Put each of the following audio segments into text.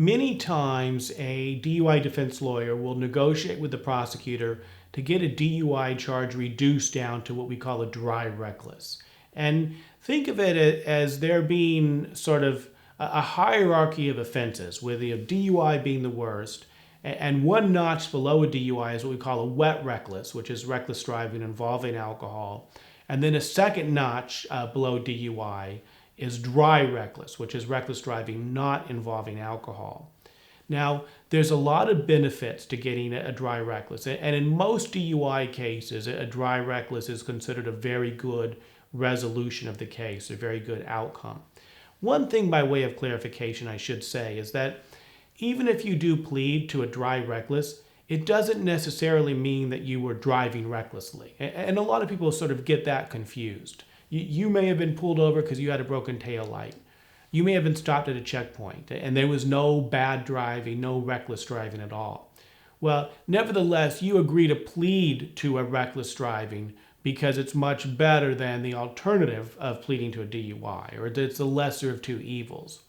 Many times a DUI defense lawyer will negotiate with the prosecutor to get a DUI charge reduced down to what we call a dry reckless. And think of it as there being sort of a hierarchy of offenses, with the DUI being the worst, and one notch below a DUI is what we call a wet reckless, which is reckless driving involving alcohol. And then a second notch below DUI is dry reckless, which is reckless driving not involving alcohol. Now, there's a lot of benefits to getting a dry reckless. And in most DUI cases, a dry reckless is considered a very good resolution of the case, a very good outcome. One thing by way of clarification I should say is that even if you do plead to a dry reckless, it doesn't necessarily mean that you were driving recklessly. And a lot of people sort of get that confused. You may have been pulled over because you had a broken tail light. You may have been stopped at a checkpoint and there was no bad driving, no reckless driving at all. Well, nevertheless, you agree to plead to a reckless driving because it's much better than the alternative of pleading to a DUI, or it's the lesser of two evils.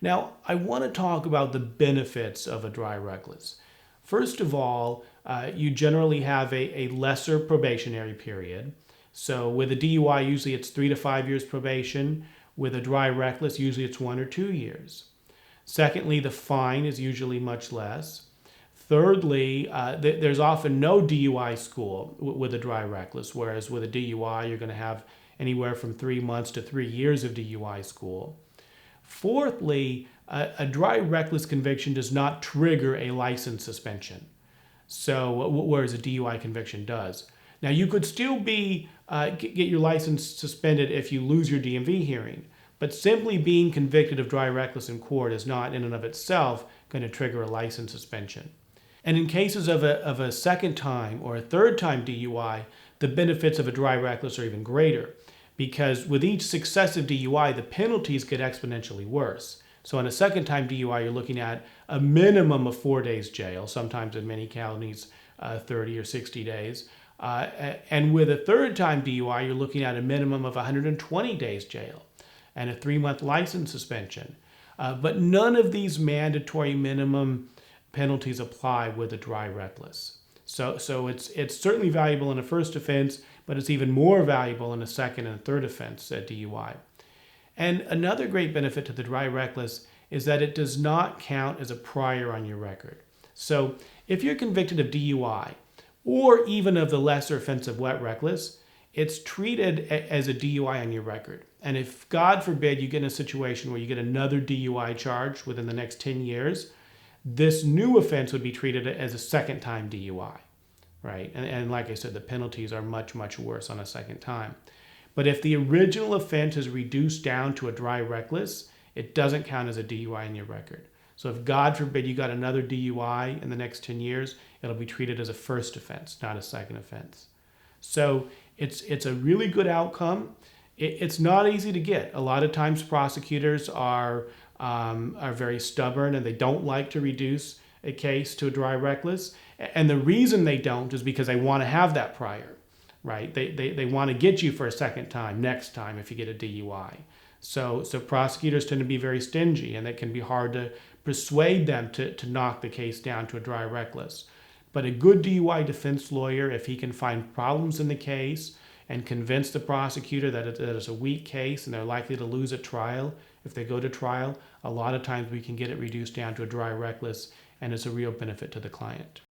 Now, I want to talk about the benefits of a dry reckless. First of all, you generally have a lesser probationary period. So with a DUI, usually it's 3 to 5 years probation. With a dry reckless, usually it's 1 or 2 years. Secondly, the fine is usually much less. Thirdly, there's often no DUI school with a dry reckless, whereas with a DUI, you're going to have anywhere from 3 months to 3 years of DUI school. Fourthly, a dry reckless conviction does not trigger a license suspension, so whereas a DUI conviction does. Now, you could still get your license suspended if you lose your DMV hearing, but simply being convicted of dry reckless in court is not in and of itself going to trigger a license suspension. And in cases of a second time or a third time DUI, the benefits of a dry reckless are even greater, because with each successive DUI, the penalties get exponentially worse. So in a second time DUI, you're looking at a minimum of 4 days jail, sometimes in many counties 30 or 60 days. And with a third time DUI, you're looking at a minimum of 120 days jail and a 3-month license suspension. But none of these mandatory minimum penalties apply with a dry reckless. So it's certainly valuable in a first offense, but it's even more valuable in a second and third offense at DUI. And another great benefit to the dry reckless is that it does not count as a prior on your record. So if you're convicted of DUI, or even of the lesser offensive wet reckless, it's treated as a DUI on your record. And if, God forbid, you get in a situation where you get another DUI charge within the next 10 years, this new offense would be treated as a second time DUI, right? And like I said, the penalties are much, much worse on a second time. But if the original offense is reduced down to a dry reckless, it doesn't count as a DUI in your record. So if, God forbid, you got another DUI in the next 10 years, it'll be treated as a first offense, not a second offense. So it's a really good outcome. It's not easy to get. A lot of times prosecutors are very stubborn and they don't like to reduce a case to a dry reckless. And the reason they don't is because they want to have that prior, right? They want to get you for a second time, next time if you get a DUI. So prosecutors tend to be very stingy, and it can be hard to persuade them to knock the case down to a dry reckless. But a good DUI defense lawyer, if he can find problems in the case and convince the prosecutor that it's a weak case and they're likely to lose at trial, if they go to trial, a lot of times we can get it reduced down to a dry reckless, and it's a real benefit to the client.